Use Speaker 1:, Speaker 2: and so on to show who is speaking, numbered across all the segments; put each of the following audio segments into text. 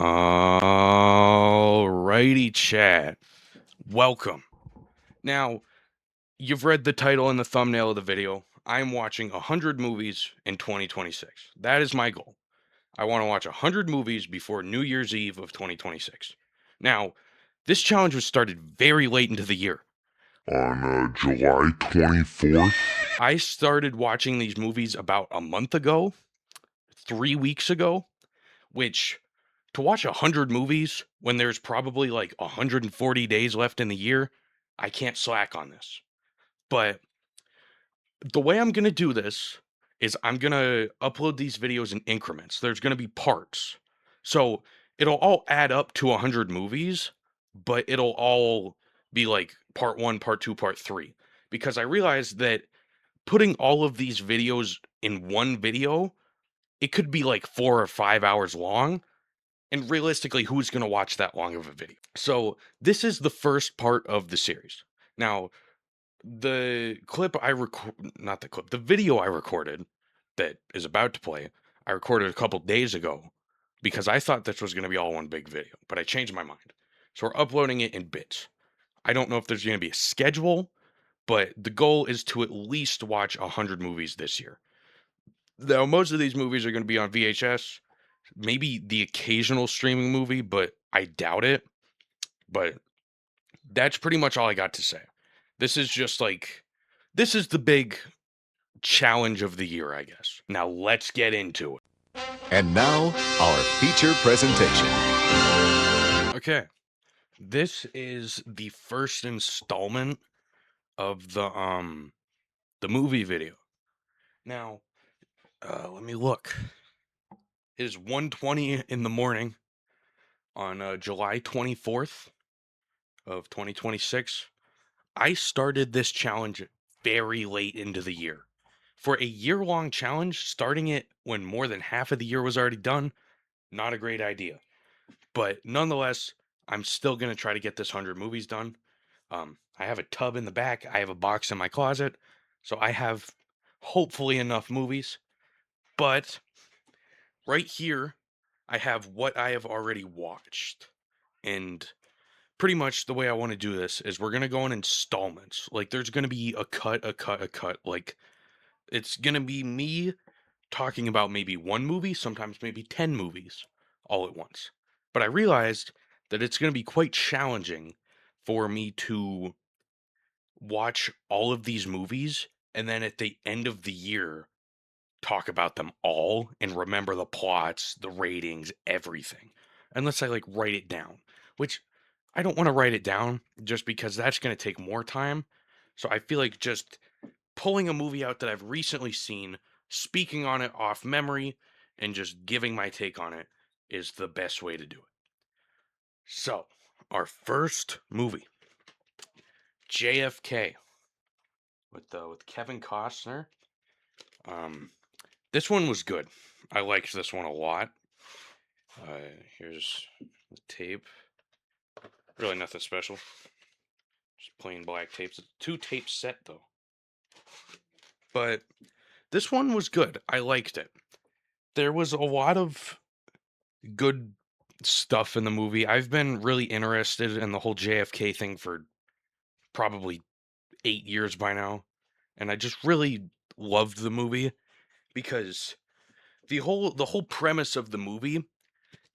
Speaker 1: Alrighty, chat. Welcome. Now, you've read the title and the thumbnail of the video. I'm watching 100 movies in 2026. That is my goal. I want to watch 100 movies before New Year's Eve of 2026. Now, this challenge was started very late into the year.
Speaker 2: On July 24th?
Speaker 1: I started watching these movies about a month ago, 3 weeks ago, which to watch 100 movies when there's probably like 140 days left in the year, I can't slack on this. But the way I'm going to do this is I'm going to upload these videos in increments. There's going to be parts. So it'll all add up to 100 movies, but it'll all be like part 1, part 2, part 3. Because I realized that putting all of these videos in one video, it could be like 4 or 5 hours long. And realistically, who's going to watch that long of a video? So this is the first part of the series. Now, the video I recorded that is about to play, I recorded a couple days ago because I thought this was going to be all one big video, but I changed my mind. So we're uploading it in bits. I don't know if there's going to be a schedule, but the goal is to at least watch 100 movies this year. Now, most of these movies are going to be on VHS, maybe the occasional streaming movie, but I doubt it. But that's pretty much all I got to say. This is just like, this is the big challenge of the year, I guess. Now let's get into it.
Speaker 3: And now, our feature presentation.
Speaker 1: Okay. This is the first installment of the movie video. Now, let me look. It is 1:20 in the morning on July 24th of 2026. I started this challenge very late into the year. For a year-long challenge, starting it when more than half of the year was already done, not a great idea. But nonetheless, I'm still going to try to get this 100 movies done. I have a tub in the back. I have a box in my closet. So I have hopefully enough movies. But right here, I have what I have already watched. And pretty much the way I want to do this is we're going to go in installments. Like there's going to be a cut. Like it's going to be me talking about maybe one movie, sometimes maybe 10 movies all at once. But I realized that it's going to be quite challenging for me to watch all of these movies and then at the end of the year talk about them all and remember the plots, the ratings, everything. Unless I like write it down, which I don't want to write it down just because that's going to take more time. So I feel like just pulling a movie out that I've recently seen, speaking on it off memory, and just giving my take on it is the best way to do it. So, our first movie, JFK, with Kevin Costner. This one was good. I liked this one a lot. Here's the tape. Really nothing special. Just plain black tapes. It's a 2-tape set though. But this one was good. I liked it. There was a lot of good stuff in the movie. I've been really interested in the whole JFK thing for probably 8 years by now. And I just really loved the movie because the whole premise of the movie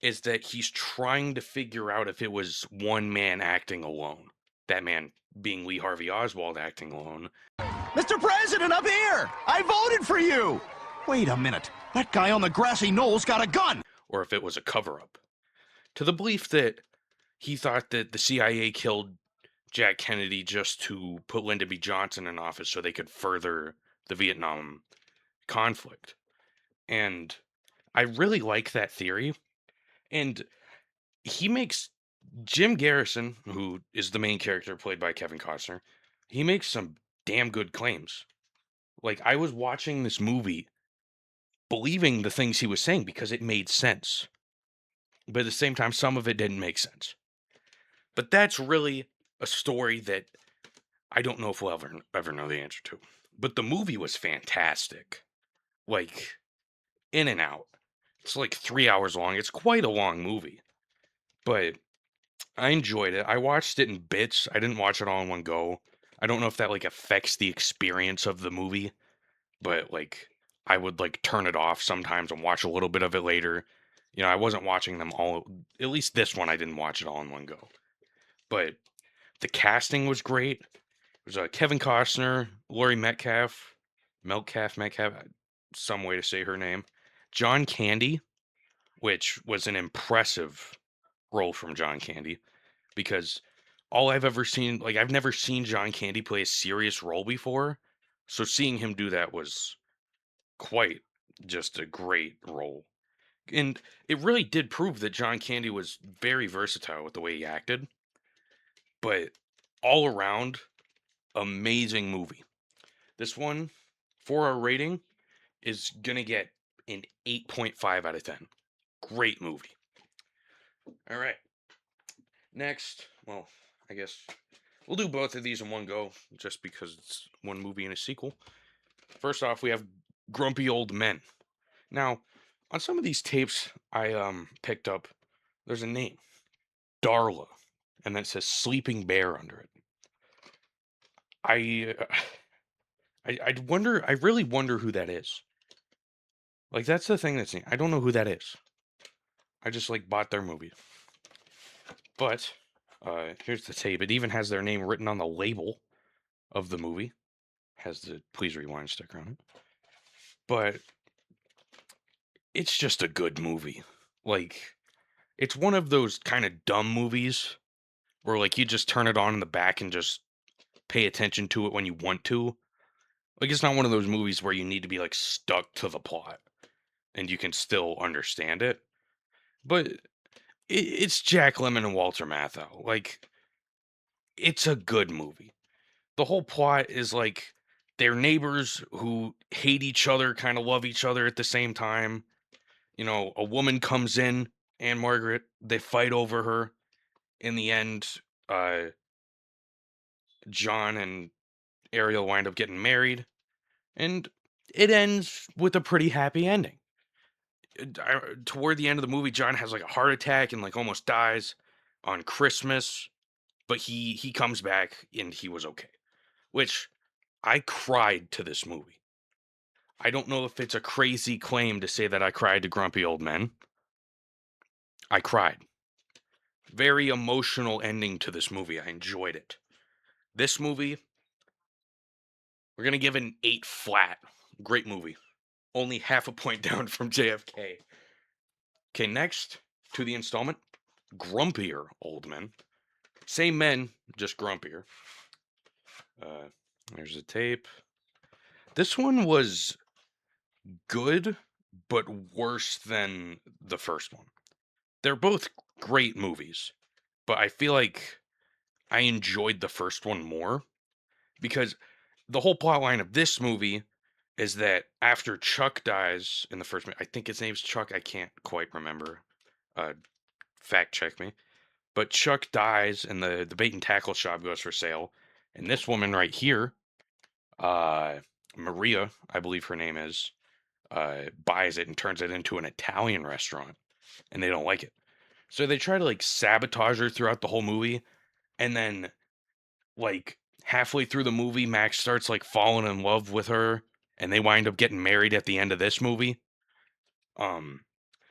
Speaker 1: is that he's trying to figure out if it was one man acting alone. That man being Lee Harvey Oswald acting alone.
Speaker 4: Mr. President, up here! I voted for you! Wait a minute. That guy on the grassy knoll's got a gun!
Speaker 1: Or if it was a cover-up. To the belief that he thought that the CIA killed Jack Kennedy just to put Lyndon B. Johnson in office so they could further the Vietnam conflict. And I really like that theory. And he makes Jim Garrison, who is the main character played by Kevin Costner, he makes some damn good claims. Like, I was watching this movie believing the things he was saying because it made sense. But at the same time, some of it didn't make sense. But that's really a story that I don't know if we'll ever know the answer to. But the movie was fantastic. Like, in and out. It's like 3 hours long. It's quite a long movie. but I enjoyed it. I watched it in bits. I didn't watch it all in one go. I don't know if that like affects the experience of the movie, but like I would like turn it off sometimes and watch a little bit of it later. You know, I wasn't watching them all. At least this one, I didn't watch it all in one go. But the casting was great. It was Kevin Costner, Laurie Metcalf, some way to say her name. John Candy, which was an impressive role from John Candy because all I've ever seen, like, I've never seen John Candy play a serious role before. So seeing him do that was quite just a great role. And it really did prove that John Candy was very versatile with the way he acted. But all around, amazing movie. This one, for our rating, is going to get an 8.5 out of 10. Great movie. All right. Next, well, I guess we'll do both of these in one go, just because it's one movie and a sequel. First off, we have Grumpy Old Men. Now, on some of these tapes I picked up, there's a name, Darla, and then it says Sleeping Bear under it. I, I really wonder who that is. Like, that's the thing that's neat. I don't know who that is. I just like bought their movie. But here's the tape. It even has their name written on the label of the movie. Has the please rewind sticker on it. But it's just a good movie. Like, it's one of those kind of dumb movies where like you just turn it on in the back and just pay attention to it when you want to. Like, it's not one of those movies where you need to be like stuck to the plot and you can still understand it. But it's Jack Lemmon and Walter Matthau. Like, it's a good movie. The whole plot is like they're neighbors who hate each other, kind of love each other at the same time. You know, a woman comes in, Anne Margaret, they fight over her. In the end, uh, John and Ariel wind up getting married, and it ends with a pretty happy ending. Toward the end of the movie, John has like a heart attack and like almost dies on Christmas, but he comes back and he was okay. Which I cried to this movie. I don't know if it's a crazy claim to say that I cried to Grumpy Old Men. I cried. Very emotional ending to this movie. I enjoyed it. This movie, we're going to give an 8 flat. Great movie. Only half a point down from JFK. Okay, next to the installment, Grumpier Old Men. Same men, just grumpier. There's a tape. This one was good, but worse than the first one. They're both great movies, but I feel like I enjoyed the first one more because the whole plot line of this movie is that after Chuck dies in the first movie, I think his name's Chuck, I can't quite remember. Fact check me. But Chuck dies and the bait and tackle shop goes for sale. And this woman right here, Maria, I believe her name is, buys it and turns it into an Italian restaurant. And they don't like it. So they try to like sabotage her throughout the whole movie. And then like halfway through the movie, Max starts like falling in love with her. And they wind up getting married at the end of this movie.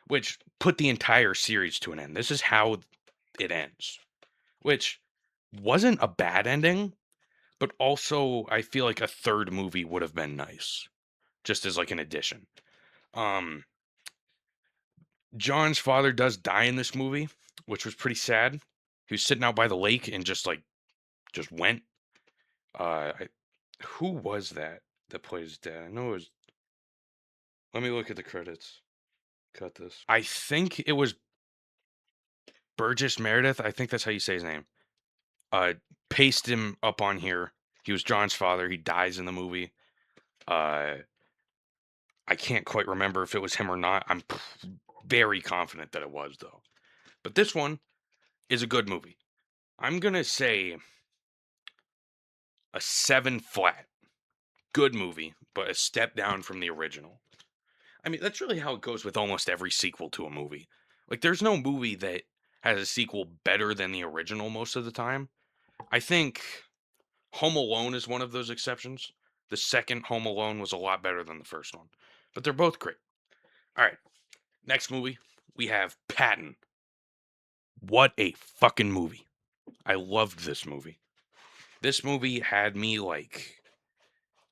Speaker 1: Which put the entire series to an end. This is how it ends. Which wasn't a bad ending, but also I feel like a third movie would have been nice. Just as like an addition. John's father does die in this movie, which was pretty sad. He was sitting out by the lake and just went. Who was that plays his dad? I know it was. Let me look at the credits. Cut this. I think it was Burgess Meredith. I think that's how you say his name. Paste him up on here. He was John's father. He dies in the movie. I can't quite remember if it was him or not. I'm very confident that it was, though. But this one is a good movie. I'm going to say a 7 flat. Good movie, but a step down from the original. I mean, that's really how it goes with almost every sequel to a movie. Like, there's no movie that has a sequel better than the original most of the time. I think Home Alone is one of those exceptions. The second Home Alone was a lot better than the first one, but they're both great. All right, next movie we have Patton. What a fucking movie! I loved this movie. This movie had me like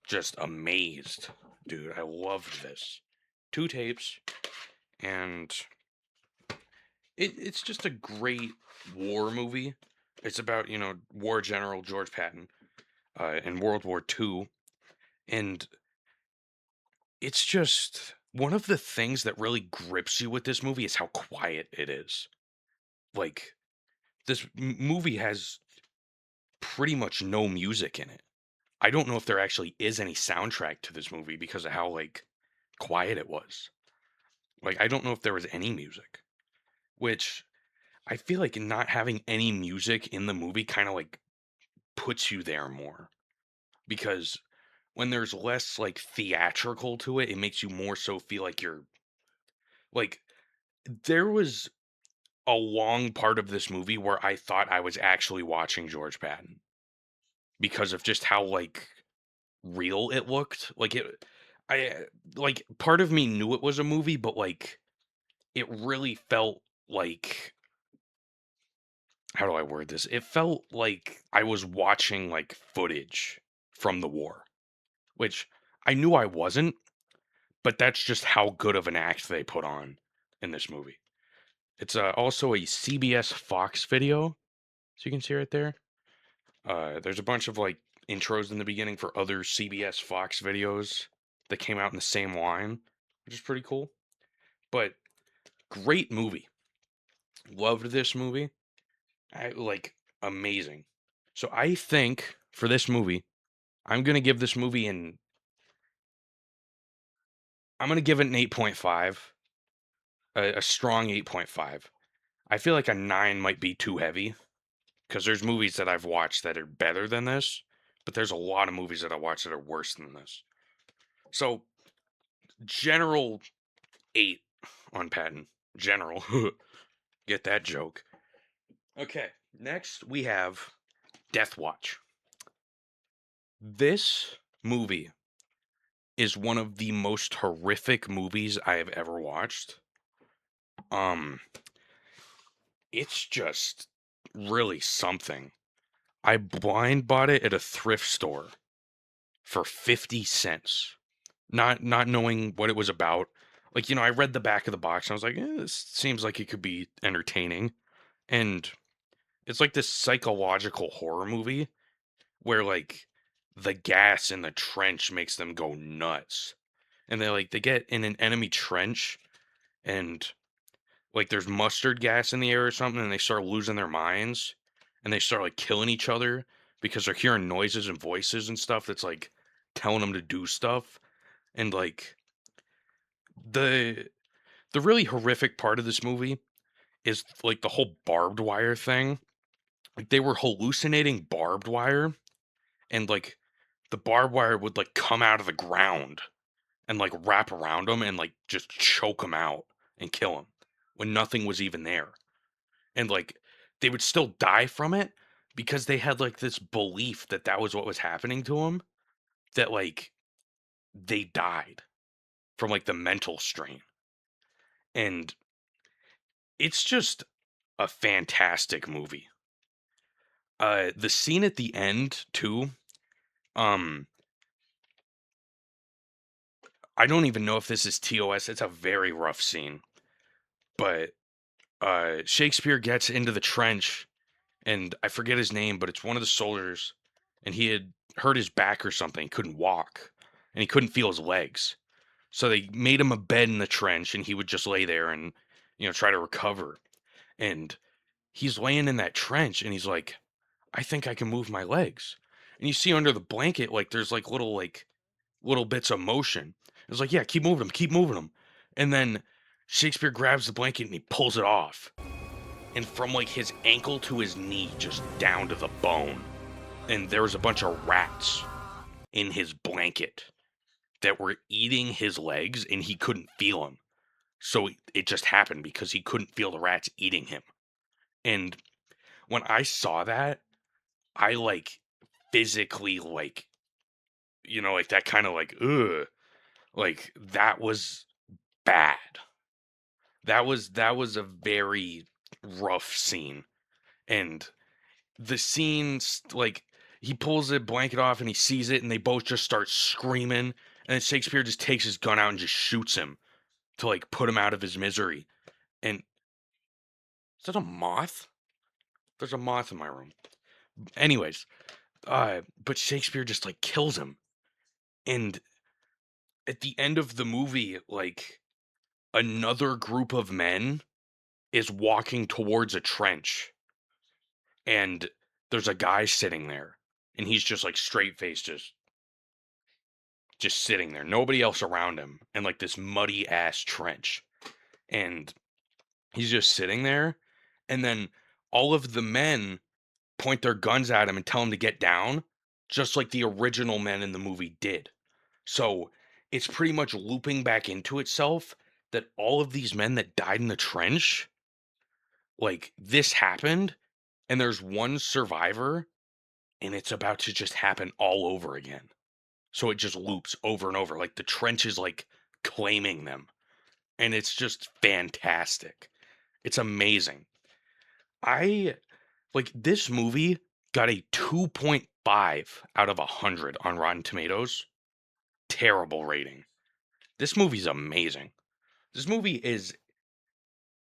Speaker 1: just amazed, dude. I loved this. 2 tapes, and it's just a great war movie. It's about, War General George Patton in World War II. And it's just one of the things that really grips you with this movie is how quiet it is. Like, this movie has pretty much no music in it. I don't know if there actually is any soundtrack to this movie because of how, like, quiet it was. Like, I don't know if there was any music, which I feel like not having any music in the movie kind of like puts you there more because when there's less like theatrical to it, it makes you more so feel like you're like there was a long part of this movie where I thought I was actually watching George Patton because of just how like real it looked. I like part of me knew it was a movie, but like it really felt like how do I word this? It felt like I was watching like footage from the war, which I knew I wasn't, but that's just how good of an act they put on in this movie. It's also a CBS Fox video, so you can see right there. There's a bunch of like intros in the beginning for other CBS Fox videos that came out in the same line, which is pretty cool. But great movie. Loved this movie. Amazing. So I think for this movie, I'm gonna give this movie I'm gonna give it an 8.5, a strong 8.5. I feel like a 9 might be too heavy because there's movies that I've watched that are better than this, but there's a lot of movies that I watch that are worse than this. So general 8 on Patton. General. Get that joke. Okay, next we have Deathwatch. This movie is one of the most horrific movies I have ever watched. Um, it's just really something. I blind bought it at a thrift store for 50 cents. Not knowing what it was about. Like, I read the back of the box and I was like, this seems like it could be entertaining. And it's like this psychological horror movie where like the gas in the trench makes them go nuts. And they get in an enemy trench and like there's mustard gas in the air or something and they start losing their minds and they start like killing each other because they're hearing noises and voices and stuff that's like telling them to do stuff. And like the the really horrific part of this movie is like the whole barbed wire thing. Like they were hallucinating barbed wire and like the barbed wire would like come out of the ground and like wrap around them and like just choke them out and kill them when nothing was even there. And like they would still die from it because they had like this belief that that was what was happening to them, that like they died from like the mental strain. And it's just a fantastic movie. The scene at the end too, um I don't even know if this is TOS. It's a very rough scene. But Shakespeare gets into the trench and I forget his name, but it's one of the soldiers and he had hurt his back or something, he couldn't walk and he couldn't feel his legs. So they made him a bed in the trench and he would just lay there and try to recover. And he's laying in that trench and he's like, I think I can move my legs. And you see under the blanket like there's like little bits of motion. It's like, yeah, keep moving them. And then Shakespeare grabs the blanket and he pulls it off. And from like his ankle to his knee, just down to the bone. And there was a bunch of rats in his blanket that were eating his legs and he couldn't feel them. So it just happened because he couldn't feel the rats eating him. And when I saw that, I like physically like, like that kind of like, ugh, like that was bad. That was a very rough scene. And the scenes like he pulls the blanket off and he sees it and they both just start screaming and then Shakespeare just takes his gun out and just shoots him to like put him out of his misery. And is that a moth? There's a moth in my room. Anyways, but Shakespeare just like kills him. And at the end of the movie, like another group of men is walking towards a trench and there's a guy sitting there and he's just like straight faced just sitting there, nobody else around him in like this muddy ass trench, and he's just sitting there, and then all of the men point their guns at him and tell him to get down, just like the original men in the movie did. So it's pretty much looping back into itself that all of these men that died in the trench, like this happened and there's one survivor and it's about to just happen all over again. So it just loops over and over. Like the trench is like claiming them. And it's just fantastic. It's amazing. I like this movie got a 2.5 out of 100 on Rotten Tomatoes. Terrible rating. This movie's amazing. This movie is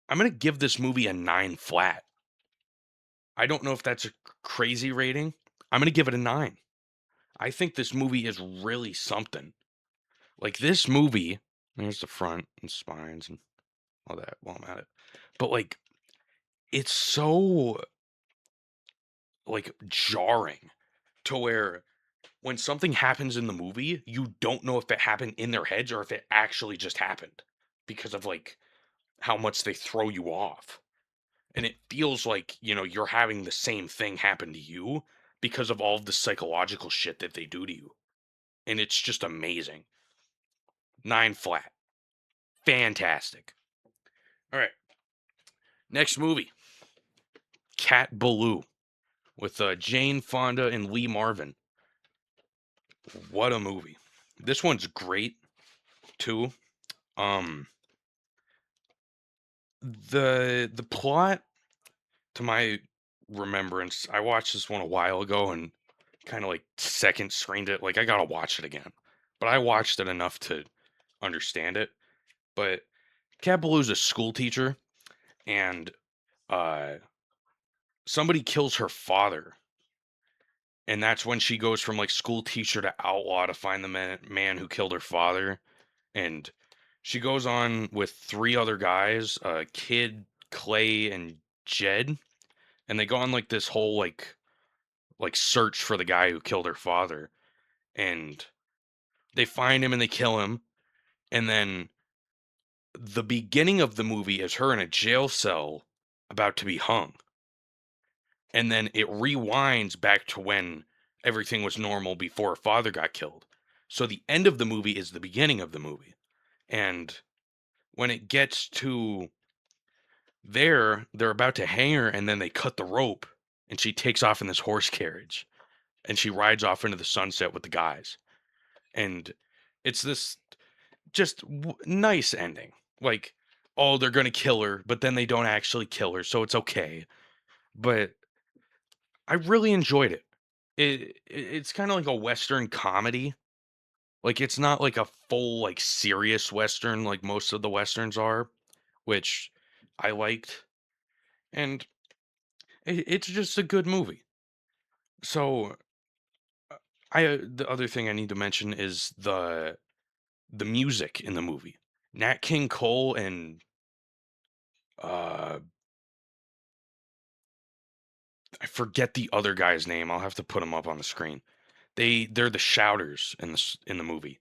Speaker 1: I'm going to give this movie a 9 flat. I don't know if that's a crazy rating. I'm going to give it a 9. I think this movie is really something. Like this movie, there's the front and spines and all that while I'm at it. But like it's so like jarring to where when something happens in the movie, you don't know if it happened in their heads or if it actually just happened because of like how much they throw you off. And it feels like, you're having the same thing happen to you because of all of the psychological shit that they do to you. And it's just amazing. 9 flat. Fantastic. All right. Next movie. Cat Ballou with Jane Fonda and Lee Marvin. What a movie. This one's great too. Um the plot, to my remembrance, I watched this one a while ago and kind of like second screened it. Like I got to watch it again. But I watched it enough to understand it. But Cat Ballou's a school teacher and uh somebody kills her father. And that's when she goes from like school teacher to outlaw to find the man who killed her father. And she goes on with 3 other guys, Kid, Clay, and Jed, and they go on like this whole like search for the guy who killed her father. And they find him and they kill him. And then the beginning of the movie is her in a jail cell about to be hung. And then it rewinds back to when everything was normal before her father got killed. So the end of the movie is the beginning of the movie. And when it gets to there, they're about to hang her, and then they cut the rope, and she takes off in this horse carriage, and she rides off into the sunset with the guys. And it's this just nice ending. Like, oh, they're gonna kill her, but then they don't actually kill her, so it's okay. But I really enjoyed it. It's kind of like a Western comedy. Like, it's not like a full, like, serious Western like most of the Westerns are, which I liked. And it's just a good movie. So, the other thing I need to mention is the music in the movie. Nat King Cole and uh I forget the other guy's name. I'll have to put him up on the screen. They're the shouters in the movie.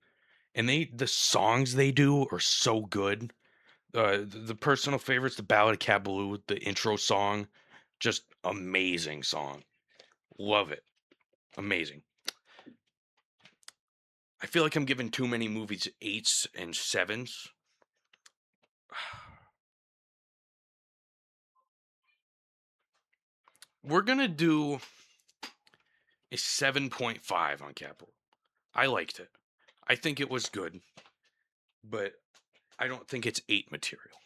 Speaker 1: And the songs they do are so good. The personal favorites, the Ballad of Cat Ballou, the intro song, just amazing song. Love it. Amazing. I feel like I'm giving too many movies 8s and 7s. we're gonna do a 7.5 on Capital. I liked it. I think it was good, but I don't think it's 8 material.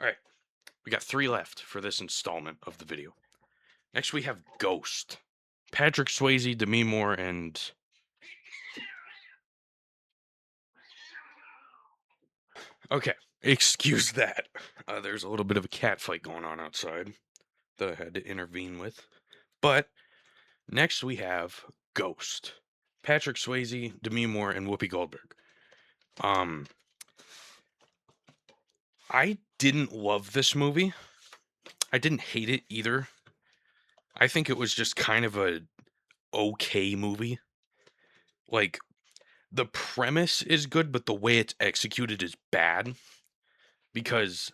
Speaker 1: All right, we got 3 left for this installment of the video. Next, we have Ghost. Patrick Swayze, Demi Moore, and okay, excuse that. There's a little bit of a cat fight going on outside that I had to intervene with. But next we have Ghost. Patrick Swayze, Demi Moore, and Whoopi Goldberg. I didn't love this movie. I didn't hate it either. I think it was just kind of a okay movie. Like, the premise is good, but the way it's executed is bad. Because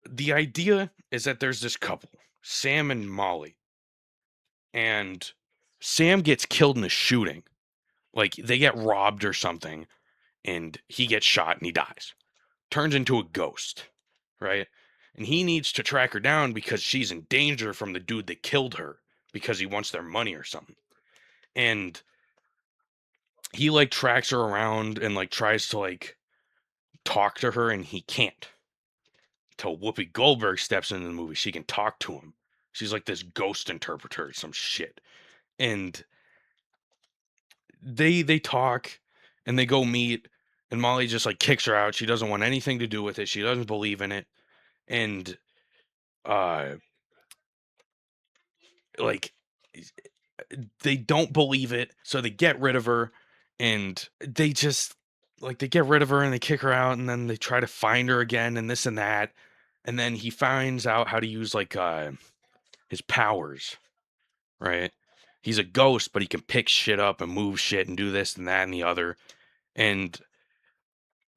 Speaker 1: the idea is that there's this couple, Sam and Molly, and Sam gets killed in a shooting. Like, they get robbed or something, and he gets shot and he dies. Turns into a ghost, right? And he needs to track her down because she's in danger from the dude that killed her because he wants their money or something. And he, like, tracks her around and, like, tries to, like, talk to her, and he can't. Till Whoopi Goldberg steps into the movie. She can talk to him. She's like this ghost interpreter or some shit. And they talk and they go meet, and Molly just like kicks her out. She doesn't want anything to do with it. She doesn't believe in it. And uh like they don't believe it, so they get rid of her, and they just like they get rid of her and they kick her out, and then they try to find her again and this and that. And then he finds out how to use like his powers, right? He's a ghost, but he can pick shit up and move shit and do this and that and the other. And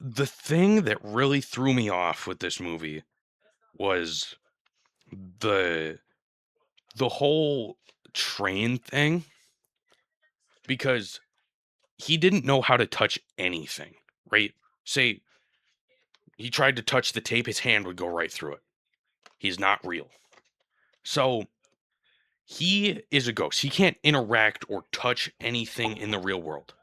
Speaker 1: the thing that really threw me off with this movie was the the whole train thing, because he didn't know how to touch anything, right? Say he tried to touch the tape, his hand would go right through it. He's not real. So he is a ghost. He can't interact or touch anything in the real world.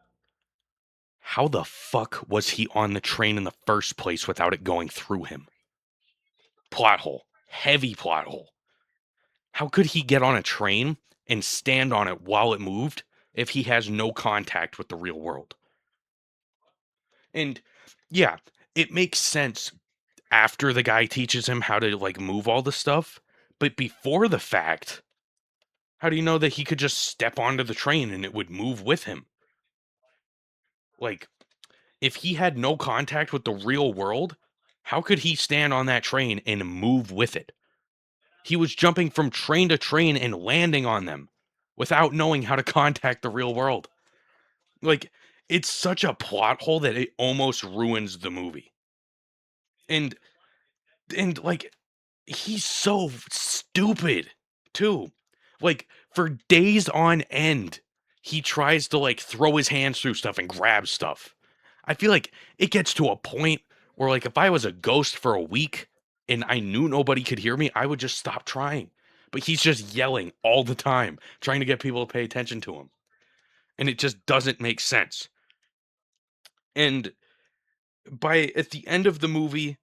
Speaker 1: How the fuck was he on the train in the first place without it going through him? Plot hole. Heavy plot hole. How could he get on a train and stand on it while it moved if he has no contact with the real world? And yeah, it makes sense after the guy teaches him how to like move all the stuff, but before the fact, how do you know that he could just step onto the train and it would move with him? Like, if he had no contact with the real world, how could he stand on that train and move with it? He was jumping from train to train and landing on them without knowing how to contact the real world. Like, it's such a plot hole that it almost ruins the movie. And like, he's so stupid too. Like, for days on end, he tries to like throw his hands through stuff and grab stuff. I feel like it gets to a point where, like, if I was a ghost for a week and I knew nobody could hear me, I would just stop trying. But he's just yelling all the time, trying to get people to pay attention to him. And it just doesn't make sense. And at the end of the movie,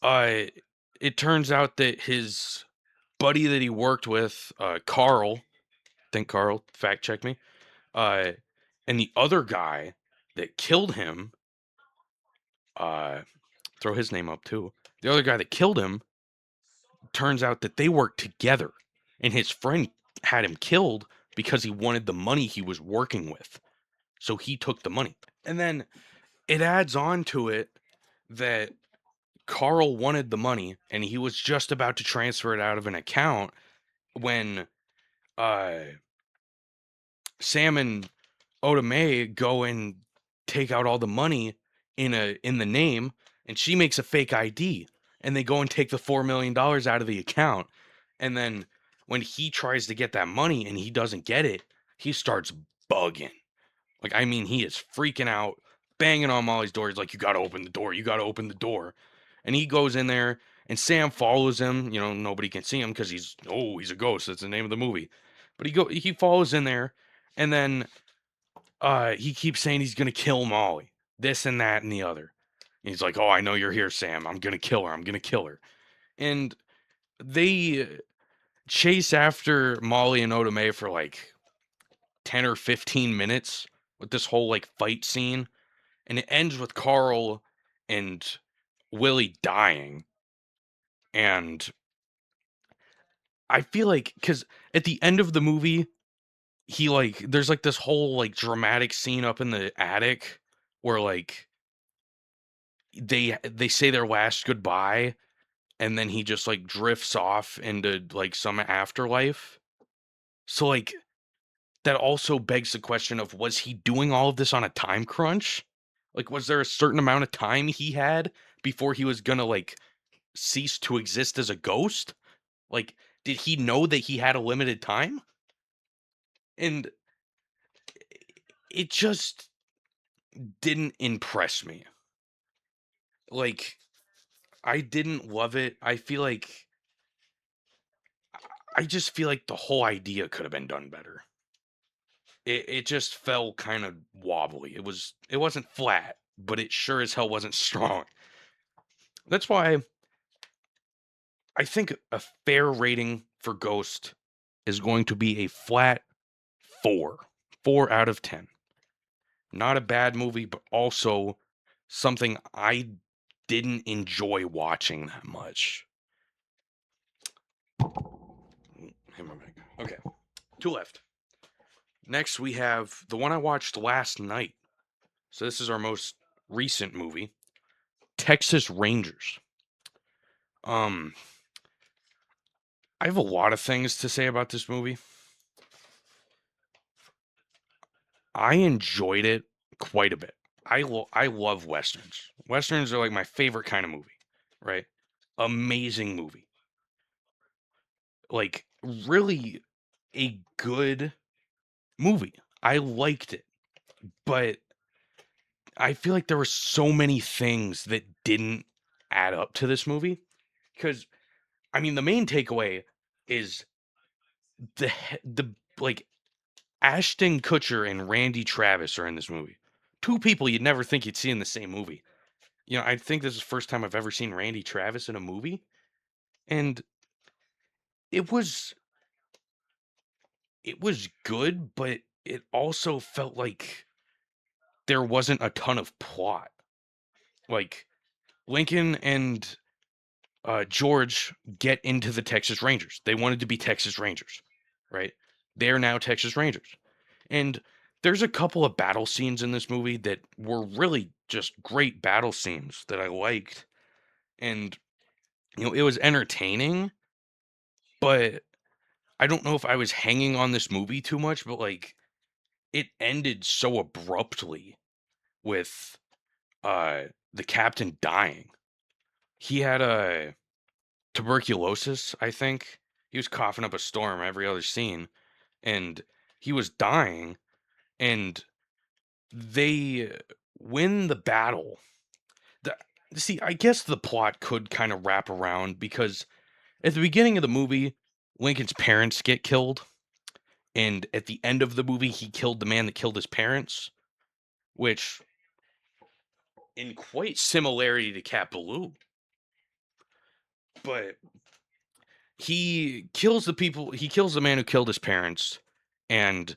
Speaker 1: uh, it turns out that his buddy that he worked with, Carl, think Carl, fact check me, uh, and the other guy that killed him, throw his name up too. The other guy that killed him, turns out that they worked together, and his friend had him killed because he wanted the money he was working with. So he took the money. And then it adds on to it that Carl wanted the money and he was just about to transfer it out of an account when uh Sam and Oda Mae go and take out all the money in the name, and she makes a fake ID, and they go and take the $4 million out of the account. And then when he tries to get that money and he doesn't get it, he starts bugging. Like, I mean, he is freaking out, banging on Molly's door. He's like, "You gotta open the door, you gotta open the door." And he goes in there And Sam follows him. You know, nobody can see him because he's a ghost. That's the name of the movie. But he follows in there, and then he keeps saying he's gonna kill Molly, this and that and the other. And he's like, "Oh, I know you're here, Sam. I'm gonna kill her. I'm gonna kill her." And they chase after Molly and Oda Mae for like 10 or 15 minutes with this whole like fight scene, and it ends with Carl and Willie dying. And I feel like because at the end of the movie, he like there's like this whole like dramatic scene up in the attic where like they say their last goodbye, and then he just like drifts off into like some afterlife. So like that also begs the question of, was he doing all of this on a time crunch? Like, was there a certain amount of time he had before he was gonna like cease to exist as a ghost? Like, did he know that he had a limited time? And it just didn't impress me. Like, I didn't love it. I just feel like the whole idea could have been done better. It just fell kind of wobbly. It wasn't flat, but it sure as hell wasn't strong. That's why I think a fair rating for Ghost is going to be a flat 4. 4 out of 10. Not a bad movie, but also something I didn't enjoy watching that much. Okay, 2 left. Next, we have the one I watched last night. So this is our most recent movie, Texas Rangers. I have a lot of things to say about this movie. I enjoyed it quite a bit. I love westerns. Westerns are like my favorite kind of movie, right? Amazing movie. Like really a good movie. I liked it, but I feel like there were so many things that didn't add up to this movie. Because I mean, the main takeaway is the like Ashton Kutcher and Randy Travis are in this movie. 2 people you'd never think you'd see in the same movie. You know, I think this is the first time I've ever seen Randy Travis in a movie, and it was it was good, but it also felt like there wasn't a ton of plot. Like Lincoln and George get into the Texas Rangers. They wanted to be Texas Rangers, right? They're now Texas Rangers. And there's a couple of battle scenes in this movie that were really just great battle scenes that I liked. And, you know, it was entertaining, but I don't know if I was hanging on this movie too much, but like it ended so abruptly with the captain dying. He had a tuberculosis, I think. He was coughing up a storm every other scene, and he was dying, and they win the battle. The, see, I guess the plot could kind of wrap around because at the beginning of the movie, Lincoln's parents get killed, and at the end of the movie, he killed the man that killed his parents, which, in quite similarity to Cat Ballou, but he kills the man who killed his parents, and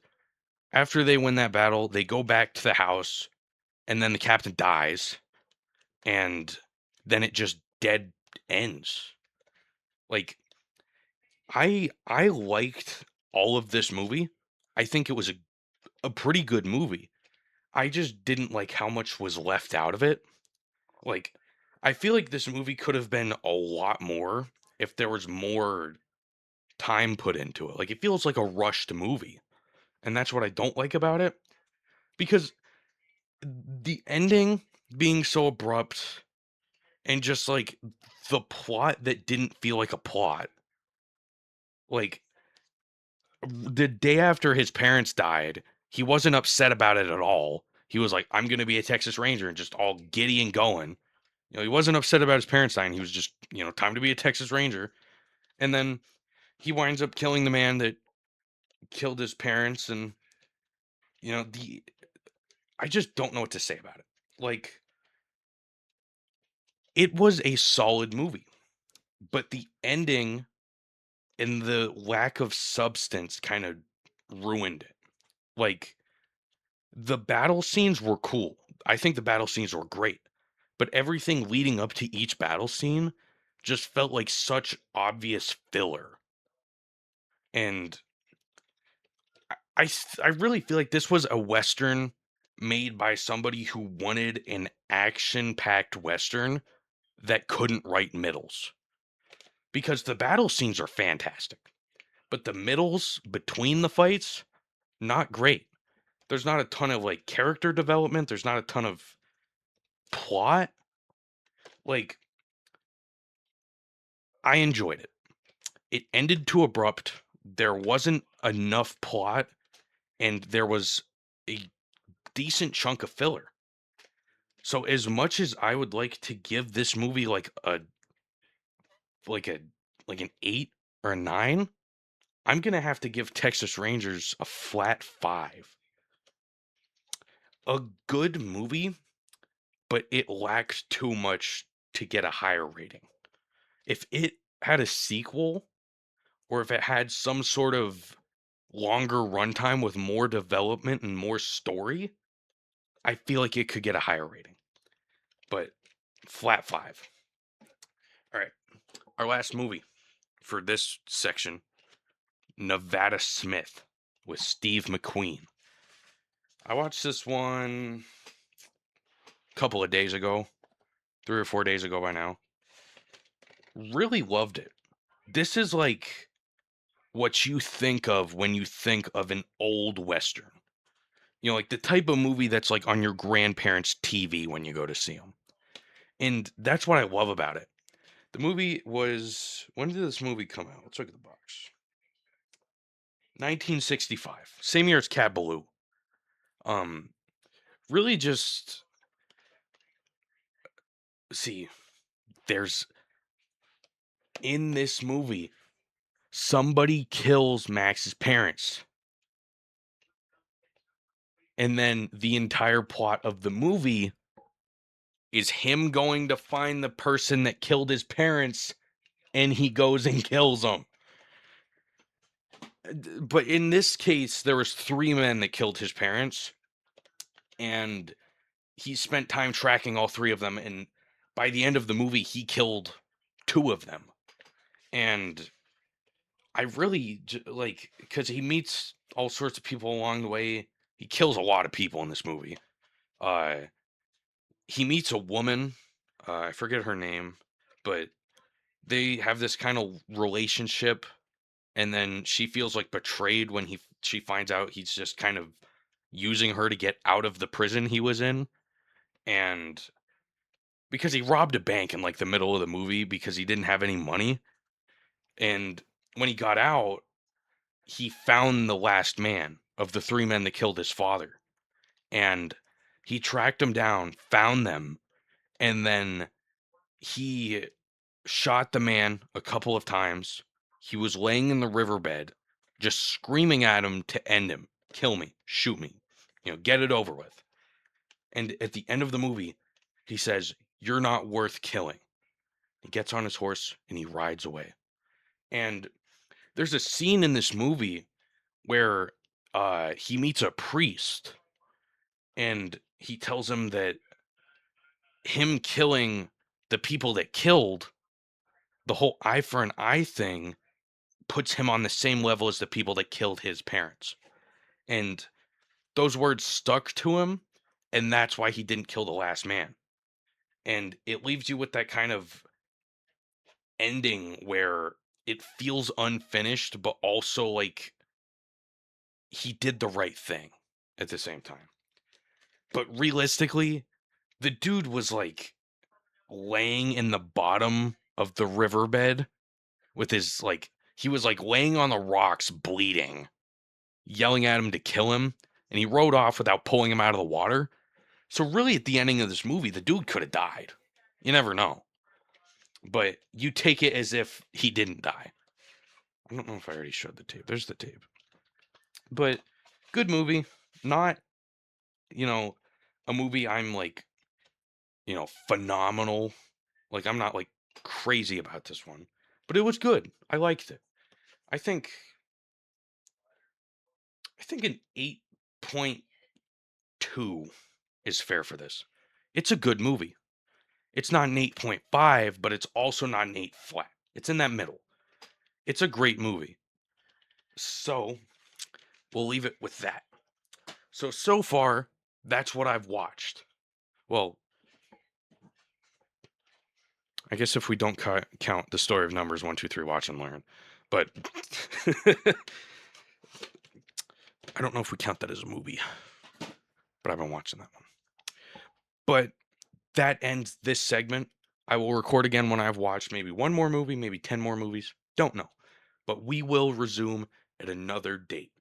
Speaker 1: after they win that battle, they go back to the house, and then the captain dies, and then it just dead ends. Like I liked all of this movie. I think it was a pretty good movie. I just didn't like how much was left out of it. Like I feel like this movie could have been a lot more if there was more time put into it. Like it feels like a rushed movie. And that's what I don't like about it because the ending being so abrupt and just like the plot that didn't feel like a plot. Like the day after his parents died, he wasn't upset about it at all. He was like, I'm going to be a Texas Ranger and just all giddy and going. He wasn't upset about his parents dying. He was just, time to be a Texas Ranger. And then he winds up killing the man that killed his parents. And, the I just don't know what to say about it. Like, it was a solid movie, but the ending and the lack of substance kind of ruined it. Like, the battle scenes were cool. I think the battle scenes were great, but everything leading up to each battle scene just felt like such obvious filler. And I really feel like this was a Western made by somebody who wanted an action-packed Western that couldn't write middles. Because the battle scenes are fantastic, but the middles between the fights, not great. There's not a ton of like character development, there's not a ton of plot. Like, I enjoyed it. It ended too abrupt. There wasn't enough plot, and there was a decent chunk of filler. So as much as I would like to give this movie like a like an 8 or a 9, I'm going to have to give Texas Rangers a flat 5. A good movie, but it lacks too much to get a higher rating. If it had a sequel, or if it had some sort of longer runtime with more development and more story, I feel like it could get a higher rating. But flat 5. All right. Our last movie for this section, Nevada Smith with Steve McQueen. I watched this one a couple of days ago, 3 or 4 days ago by now. Really loved it. This is like what you think of when you think of an old Western. Like the type of movie that's like on your grandparents' TV when you go to see them. And that's what I love about it. The movie was, when did this movie come out? Let's look at the box. 1965. Same year as Cat Ballou. Really just, see, there's, in this movie, somebody kills Max's parents. And then the entire plot of the movie is him going to find the person that killed his parents, and he goes and kills them. But in this case, there was 3 men that killed his parents, and he spent time tracking all 3 of them, and by the end of the movie, he killed 2 of them. And I really, like, because he meets all sorts of people along the way. He kills a lot of people in this movie. He meets a woman, I forget her name, but they have this kind of relationship, and then she feels like betrayed when she finds out he's just kind of using her to get out of the prison he was in. And because he robbed a bank in like the middle of the movie because he didn't have any money, and when he got out, he found the last man of the 3 men that killed his father, and he tracked them down, found them, and then he shot the man a couple of times. He was laying in the riverbed, just screaming at him to end him. Kill me, shoot me, get it over with. And at the end of the movie, he says, "You're not worth killing." He gets on his horse and he rides away. And there's a scene in this movie where he meets a priest, and he tells him that him killing the people that killed, the whole eye for an eye thing, puts him on the same level as the people that killed his parents. And those words stuck to him, and that's why he didn't kill the last man. And it leaves you with that kind of ending where it feels unfinished, but also like he did the right thing at the same time. But realistically, the dude was like laying in the bottom of the riverbed with his like, he was like laying on the rocks bleeding, yelling at him to kill him, and he rode off without pulling him out of the water. So really, at the ending of this movie, the dude could have died. You never know. But you take it as if he didn't die. I don't know if I already showed the tape. There's the tape. But good movie. Not, you know, a movie I'm like, phenomenal. Like I'm not like crazy about this one. But it was good. I liked it. I think an 8.2 is fair for this. It's a good movie. It's not an 8.5, but it's also not an 8 flat. It's in that middle. It's a great movie. So, we'll leave it with that. So far, that's what I've watched. Well, I guess if we don't count the story of numbers 1, 2, 3, watch and learn. But I don't know if we count that as a movie. But I've been watching that one. But that ends this segment. I will record again when I've watched maybe one more movie, maybe 10 more movies. Don't know. But we will resume at another date.